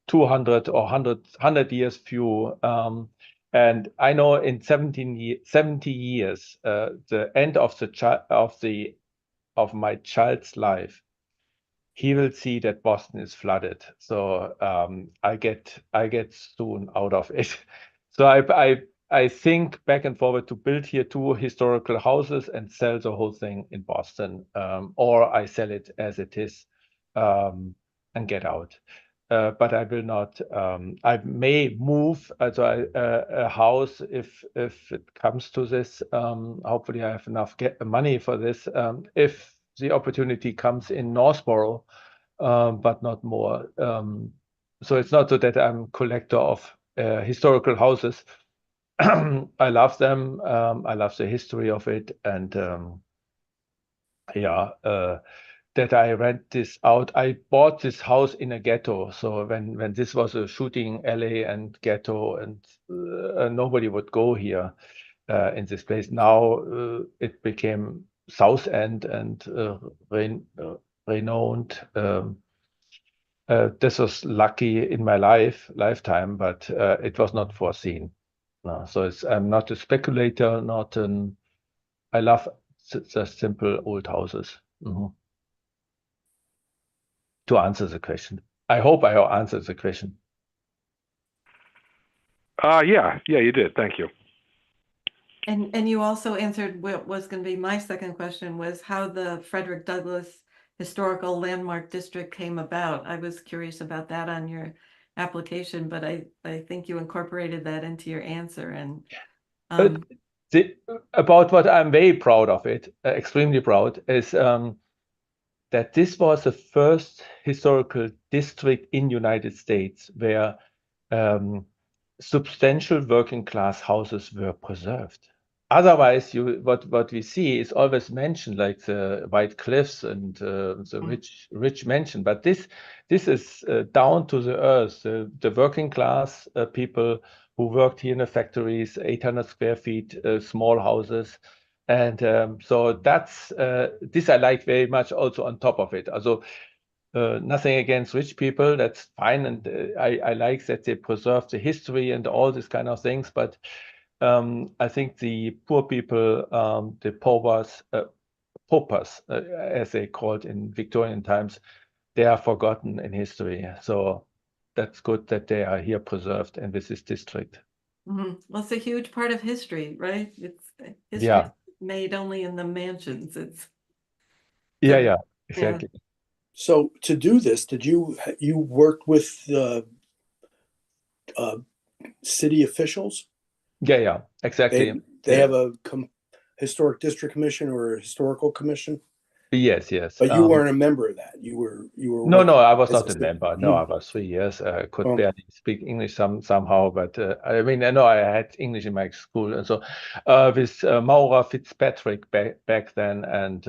Speaker 6: 200 or 100 years view. And I know in 70 years, the end of my child's life, he will see that Boston is flooded. So I get soon out of it. So I think back and forward to build here 2 historical houses and sell the whole thing in Boston, or I sell it as it is and get out. but I will not. I may move a house if it comes to this. Hopefully, I have enough money for this. If the opportunity comes in Northborough, but not more. So it's not so that I'm a collector of historical houses. I love them. I love the history of it, and that I rent this out. I bought this house in a ghetto. So when this was a shooting alley and ghetto, and nobody would go here in this place. Now it became South End and renowned. This was lucky in my lifetime, but it was not foreseen. No, so I'm not a speculator, not an. I love just simple old houses. To answer the question, I hope I answered the question.
Speaker 2: Yeah, you did. Thank you.
Speaker 3: And you also answered what was going to be my second question, was how the Frederick Douglass Historical Landmark District came about. I was curious about that on your application, but I think you incorporated that into your answer. And
Speaker 6: about what I'm very proud of it, extremely proud, is that this was the first historical district in United States where substantial working class houses were preserved. Otherwise, what we see is always mentioned, like the White Cliffs and the rich mansion. But this is down to the earth. The working class people who worked here in the factories, 800 square feet, small houses. And so that's this I like very much also on top of it. Also, nothing against rich people, that's fine. And I like that they preserve the history and all these kind of things. But I think the poor people, the paupers, as they called in Victorian times, they are forgotten in history. So that's good that they are here preserved in this district.
Speaker 3: Well, it's a huge part of history, right? It's history made only in the mansions.
Speaker 6: Exactly.
Speaker 7: So to do this, did you work with the city officials?
Speaker 6: Yeah, exactly.
Speaker 7: They have a historic district commission or a historical commission?
Speaker 6: Yes.
Speaker 7: But you weren't a member of that. You were.
Speaker 6: No, I was not a member. No, I was 3 years. I could barely speak English somehow, but I mean, I know I had English in my school, and so with Maura Fitzpatrick back then, and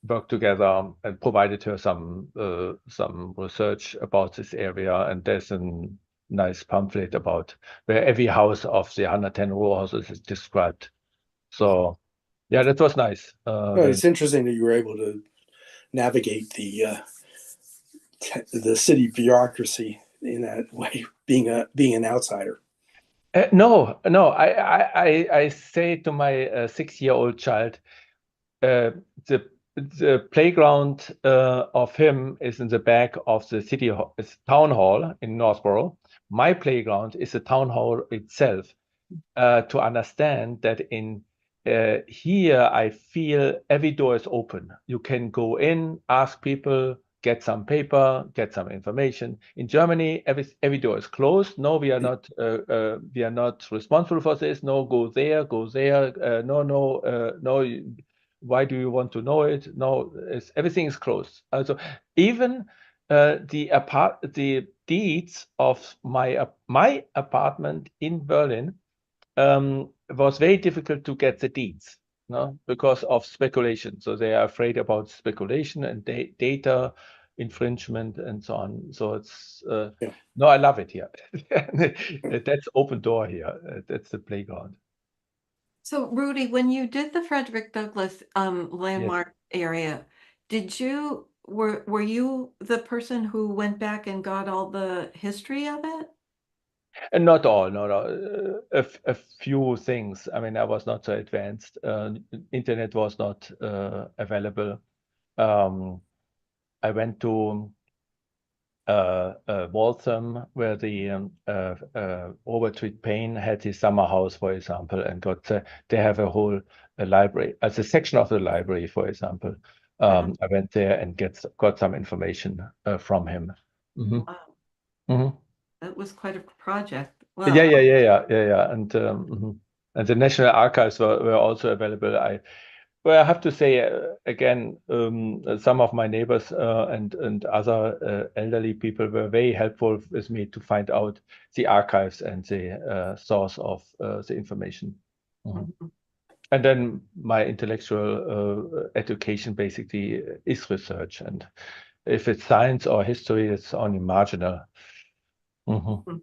Speaker 6: worked together and provided her some research about this area. And there's a nice pamphlet about where every house of the 110 row houses is described. So yeah, that was nice.
Speaker 7: It's interesting that you were able to navigate the city bureaucracy in that way, being an outsider.
Speaker 6: No, I say to my 6-year-old child, the playground of him is in the back of the town hall in Northborough. My playground is the town hall itself. To understand that in here, I feel every door is open. You can go in, ask people, get some paper, get some information. In Germany, every door is closed. No, we are not responsible for this. No, go there. No. Why do you want to know it? No, everything is closed. Also, even the deeds of my apartment in Berlin was very difficult to get the deeds, because of speculation. So they are afraid about speculation and data infringement and so on. So it's no, I love it here. That's open door here. That's the playground.
Speaker 3: So Rudy, when you did the Frederick Douglass landmark area, were you the person who went back and got all the history of it?
Speaker 6: And not all, no. A few things. I mean, I was not so advanced. Internet was not available. I went to Waltham, where the Robert Payne had his summer house, for example, and they have a whole library, as a section of the library, for example, I went there and got some information from him. Mhm.
Speaker 3: Wow,
Speaker 6: Mhm.
Speaker 3: that was quite a project.
Speaker 6: Yeah,
Speaker 3: Wow.
Speaker 6: yeah. And the National Archives were also available. I have to say again, some of my neighbors and other elderly people were very helpful with me to find out the archives and the source of the information. Mhm.
Speaker 3: Mhm.
Speaker 6: And then my intellectual education basically is research, and if it's science or history, it's only marginal. Mhm.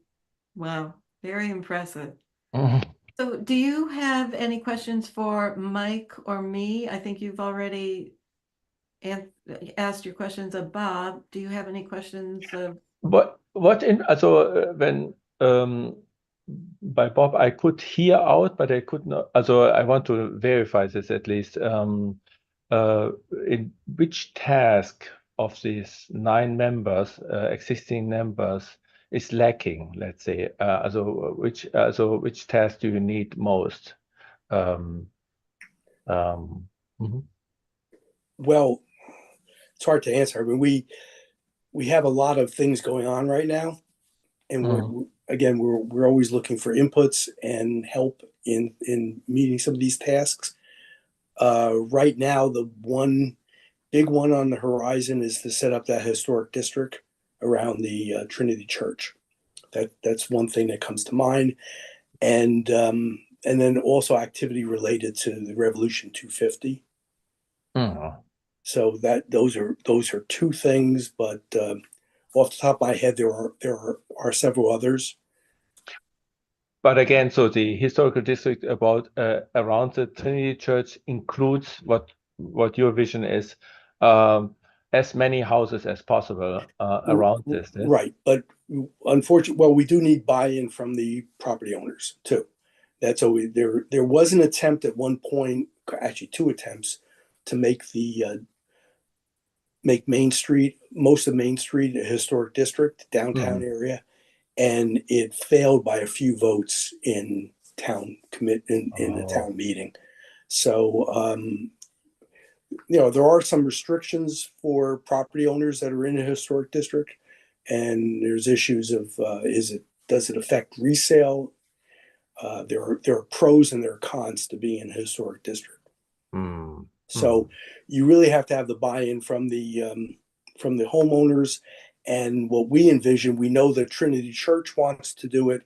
Speaker 3: Wow, very impressive.
Speaker 6: Mhm.
Speaker 3: So do you have any questions for Mike or me? I think you've already asked your questions of Bob. Do you have any questions of?
Speaker 6: When by Bob I could hear out, but I could not. Also, I want to verify this at least. In which task of these 9 members, existing members, is lacking? Let's say. Which task do you need most? Mhm.
Speaker 7: Well, it's hard to answer. I mean, we have a lot of things going on right now, and we're always looking for inputs and help in meeting some of these tasks. Right now, the one big one on the horizon is to set up that historic district around the Trinity Church. That's one thing that comes to mind, and then also activity related to the Revolution 250.
Speaker 6: Mhm.
Speaker 7: So those are 2 things, but off the top of my head, there are several others.
Speaker 6: But again, so the historical district around the Trinity Church includes what your vision is, as many houses as possible around this. Yes?
Speaker 7: Right, but unfortunately, well, we do need buy-in from the property owners too. That's always there was an attempt at one point, actually 2 attempts, to make Main Street, most of Main Street, a historic district, downtown area, and it failed by a few votes in the town meeting. So there are some restrictions for property owners that are in a historic district, and there's issues of does it affect resale? There are pros and there are cons to being in a historic district. So you really have to have the buy-in from the homeowners. And what we envision, we know that Trinity Church wants to do it,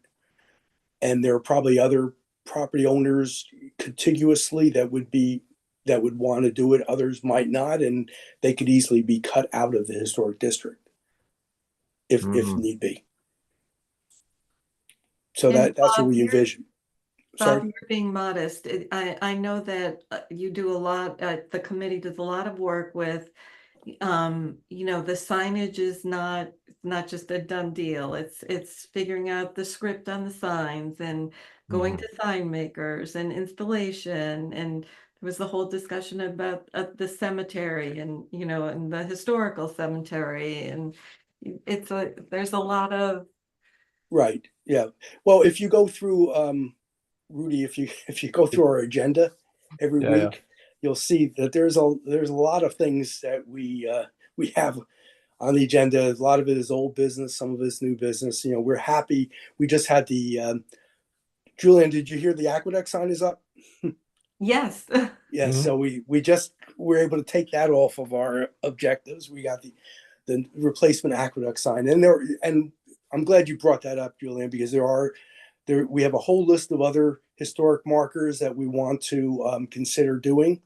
Speaker 7: and there are probably other property owners contiguously that would want to do it. Others might not, and they could easily be cut out of the historic district if need be. So
Speaker 3: And
Speaker 7: that's what
Speaker 3: Bob,
Speaker 7: we envision.
Speaker 3: Bob,
Speaker 7: Sorry.
Speaker 3: you're being modest. I know that you do a lot, the committee does a lot of work with, the signage is not just a done deal. It's figuring out the script on the signs and going to sign makers and installation. And there was the whole discussion about the cemetery and, and the historical cemetery. And there's a lot of.
Speaker 7: Right. Yeah. Well, if you go through, Rudy, if you go through our agenda every week, you'll see that there's a lot of things that we have on the agenda. A lot of it is old business, some of it is new business. We're happy. We just had the Julian. Did you hear the aqueduct sign is up?
Speaker 3: Yes.
Speaker 7: Yes. So we just were able to take that off of our objectives. We got the replacement aqueduct sign, and I'm glad you brought that up, Julian, because we have a whole list of other historic markers that we want to consider doing,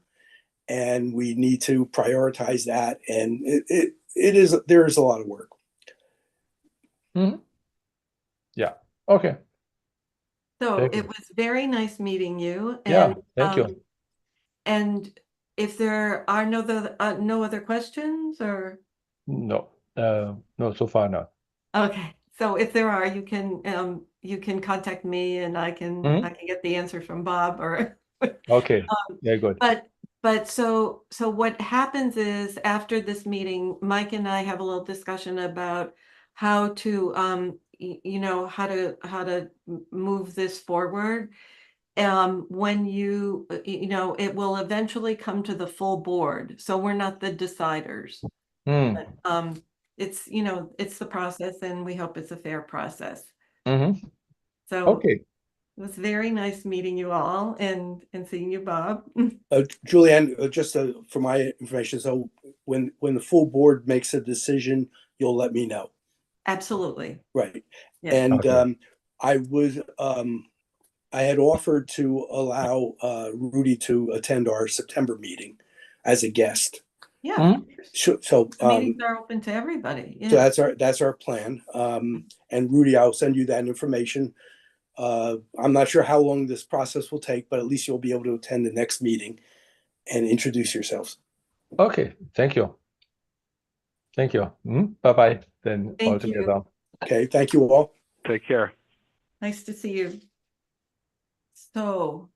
Speaker 7: and we need to prioritize that. And there is a lot of work.
Speaker 6: Yeah. Okay.
Speaker 3: So it was very nice meeting you.
Speaker 6: Yeah,
Speaker 3: And
Speaker 6: thank you.
Speaker 3: And if there are no other questions or?
Speaker 6: No, so far not.
Speaker 3: Okay, so if there are, you can contact me and I can get the answer from Bob or.
Speaker 6: Okay, very good.
Speaker 3: But so what happens is after this meeting, Mike and I have a little discussion about how to how to move this forward. when you know, it will eventually come to the full board. So we're not the deciders.
Speaker 6: Hmm.
Speaker 3: But, it's, you know, it's the process, and we hope it's a fair process.
Speaker 6: Mm-hmm.
Speaker 3: So
Speaker 6: Okay.
Speaker 3: it was very nice meeting you all and seeing you, Bob.
Speaker 7: Julianne, just for my information, so when the full board makes a decision, you'll let me know.
Speaker 3: Absolutely.
Speaker 7: Right.
Speaker 3: Yeah.
Speaker 7: And
Speaker 6: Okay.
Speaker 7: I had offered to allow Rudy to attend our September meeting as a guest.
Speaker 3: Yeah.
Speaker 6: Mhm.
Speaker 3: Of course.
Speaker 7: So
Speaker 3: The meetings are open to everybody.
Speaker 7: so
Speaker 3: Yeah.
Speaker 7: that's our plan. And Rudy, I'll send you that information. I'm not sure how long this process will take, but at least you'll be able to attend the next meeting and introduce yourselves.
Speaker 6: Okay. Thank you. Thank you. Bye-bye then all
Speaker 3: Thank you.
Speaker 6: together.
Speaker 7: Okay, thank you all.
Speaker 2: Take care.
Speaker 3: Nice to see you. So,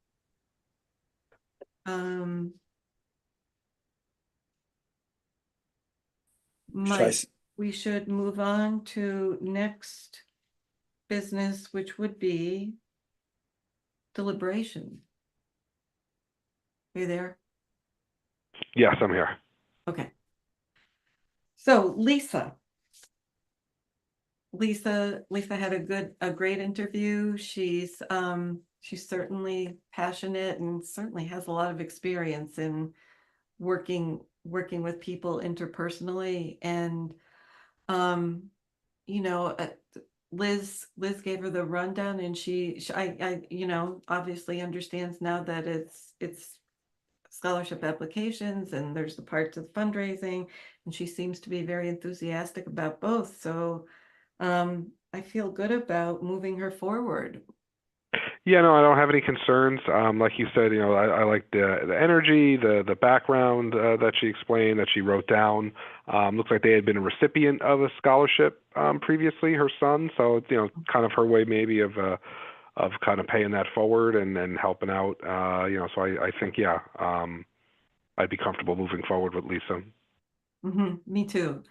Speaker 3: Mike, we should move on to next business, which would be deliberation. Are you there?
Speaker 2: Yes, I'm here.
Speaker 3: Okay. So Lisa had a great interview. She's certainly passionate and certainly has a lot of experience in working with people interpersonally. And you know, Liz gave her the rundown, and she you know, obviously understands now that it's scholarship applications and there's the parts of fundraising, and she seems to be very enthusiastic about both. So I feel good about moving her forward.
Speaker 2: Yeah, no, I don't have any concerns. Like you said, you know, I like the energy, the background that she explained, that she wrote down. Looks like they had been a recipient of a scholarship previously, her son. So it's, you know, kind of her way maybe of kind of paying that forward and helping out. You know, so I think, yeah, I'd be comfortable moving forward with Lisa.
Speaker 3: Me too.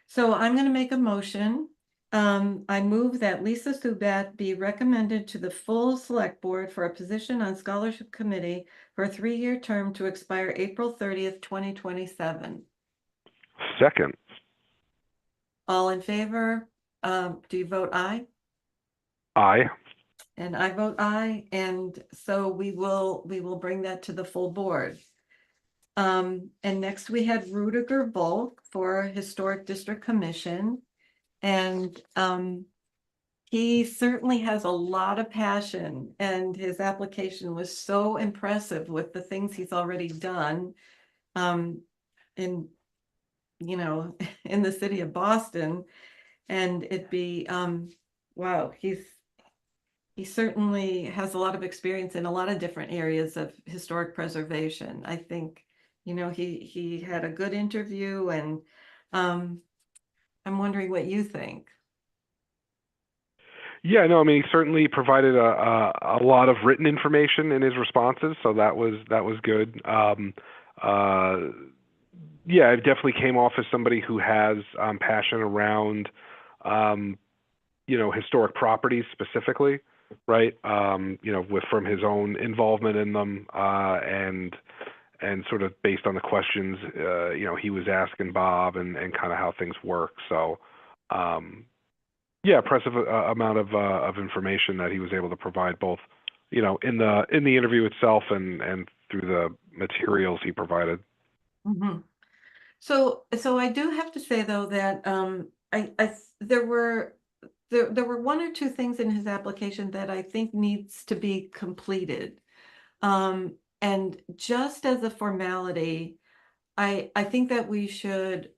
Speaker 3: So I'm going to make a motion. I move that Lisa Subat be recommended to the full select board for a position on scholarship committee for a 3-year term to expire April 30th, 2027.
Speaker 2: Second.
Speaker 3: All in favor? Do you vote aye?
Speaker 2: Aye.
Speaker 3: And I vote aye. And so we will bring that to the full board. And next we had Rudiger Volk for Historic District Commission. And he certainly has a lot of passion, and his application was so impressive with the things he's already done. In, you know, in the city of Boston, and it'd be, wow, he certainly has a lot of experience in a lot of different areas of historic preservation. I think, you know, he had a good interview, and I'm wondering what you think.
Speaker 2: Yeah, no, I mean, he certainly provided a lot of written information in his responses, so that was good. Yeah, it definitely came off as somebody who has passion around, you know, historic properties specifically, right? You know, from his own involvement in them, and sort of based on the questions, you know, he was asking Bob and kind of how things work. So, yeah, impressive amount of information that he was able to provide, both, you know, in the interview itself and through the materials he provided.
Speaker 3: So I do have to say though that there were 1 or 2 things in his application that I think needs to be completed. And just as a formality, I think that we should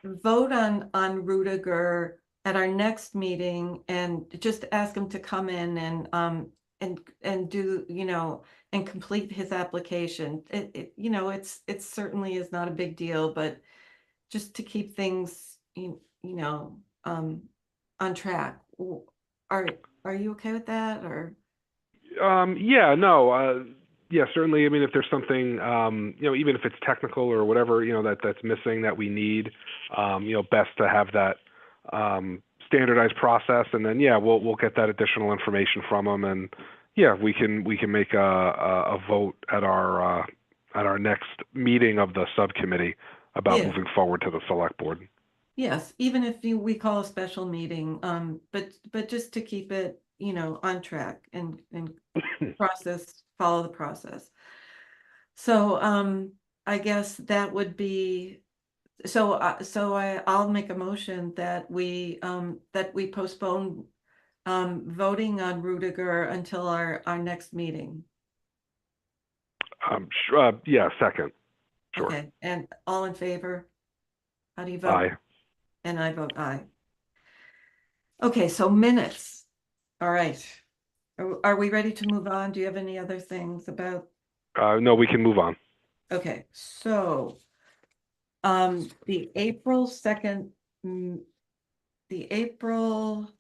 Speaker 3: vote on Rudiger at our next meeting and just ask him to come in and do, you know, and complete his application. It you know, it certainly is not a big deal, but just to keep things, you know, on track. Are you okay with that, or?
Speaker 2: Yeah, no, yeah, certainly. I mean, if there's something, you know, even if it's technical or whatever, you know, that's missing that we need, you know, best to have that standardized process, and then yeah, we'll get that additional information from them, and Yeah, we can make a vote at our next meeting of the subcommittee about
Speaker 3: Yeah.
Speaker 2: moving forward to the select board.
Speaker 3: Yes, even if we call a special meeting, but just to keep it, on track and follow the process. So, I guess that would be, I'll make a motion that we postpone voting on Rudiger until our next meeting.
Speaker 2: Yeah, second. Sure.
Speaker 3: Okay, and all in favor? How do you vote?
Speaker 2: Aye.
Speaker 3: And I vote aye. Okay, so minutes. All right. Are we ready to move on? Do you have any other things about?
Speaker 2: No, we can move on.
Speaker 3: Okay, so the April 2nd,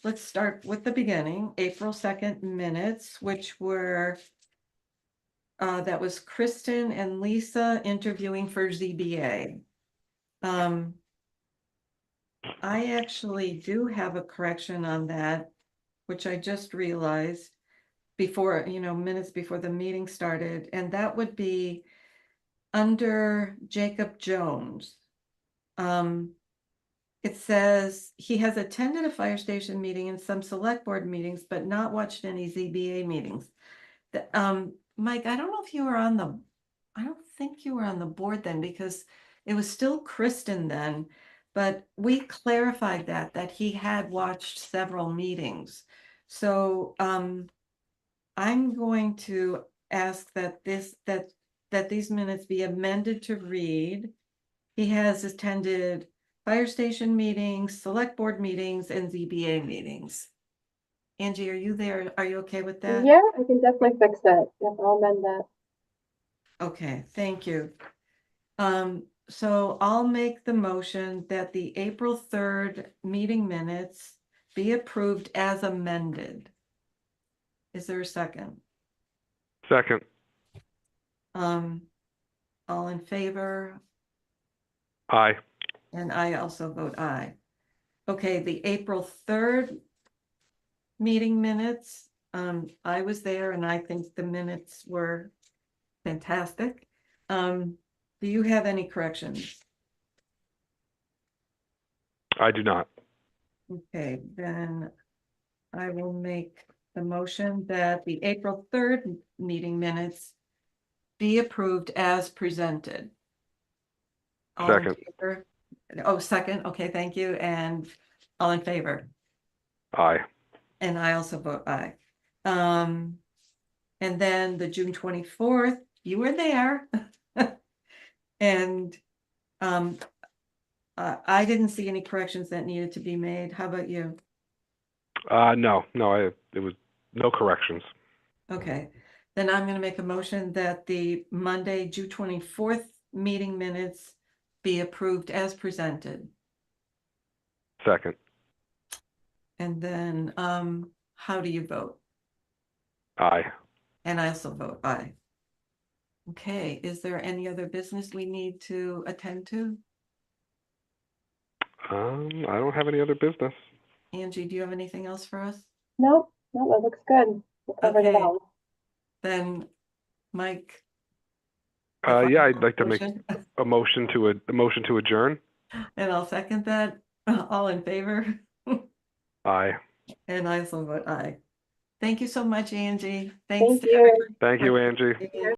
Speaker 3: let's start with the beginning, April 2nd minutes, which were that was Kristen and Lisa interviewing for ZBA. I actually do have a correction on that, which I just realized before, minutes before the meeting started, and that would be under Jacob Jones. It says he has attended a fire station meeting and some select board meetings, but not watched any ZBA meetings. Mike, I don't know if you were I don't think you were on the board then, because it was still Kristen then, but we clarified that he had watched several meetings. So, I'm going to ask that these minutes be amended to read. He has attended fire station meetings, select board meetings, and ZBA meetings. Angie, are you there? Are you okay with that?
Speaker 1: Yeah, I can definitely fix that. Yep, I'll amend that.
Speaker 3: Okay, thank you. So I'll make the motion that the April 3rd meeting minutes be approved as amended. Is there a second?
Speaker 2: Second.
Speaker 3: All in favor?
Speaker 2: Aye.
Speaker 3: And I also vote aye. Okay, the April 3rd meeting minutes, I was there and I think the minutes were fantastic. Do you have any corrections?
Speaker 2: I do not.
Speaker 3: Okay, then I will make the motion that the April 3rd meeting minutes be approved as presented. All in
Speaker 2: Second.
Speaker 3: favor? Oh, second. Okay, thank you. And all in favor?
Speaker 2: Aye.
Speaker 3: And I also vote aye. And then the June 24th, you were there. And I didn't see any corrections that needed to be made. How about you?
Speaker 2: No, it was no corrections.
Speaker 3: Okay, then I'm gonna make a motion that the Monday, June 24th meeting minutes be approved as presented.
Speaker 2: Second.
Speaker 3: And then, how do you vote?
Speaker 2: Aye.
Speaker 3: And I also vote aye. Okay, is there any other business we need to attend to?
Speaker 2: I don't have any other business.
Speaker 3: Angie, do you have anything else for us?
Speaker 1: No, that looks good. We covered it
Speaker 3: Okay.
Speaker 1: all.
Speaker 3: Then, Mike?
Speaker 2: Yeah, I'd like to make
Speaker 3: Motion?
Speaker 2: a motion to adjourn.
Speaker 3: And I'll second that. All in favor?
Speaker 2: Aye.
Speaker 3: And I also vote aye. Thank you so much, Angie. Thanks
Speaker 1: Thank
Speaker 3: to
Speaker 1: you.
Speaker 3: everyone.
Speaker 2: Thank you, Angie.
Speaker 3: participating.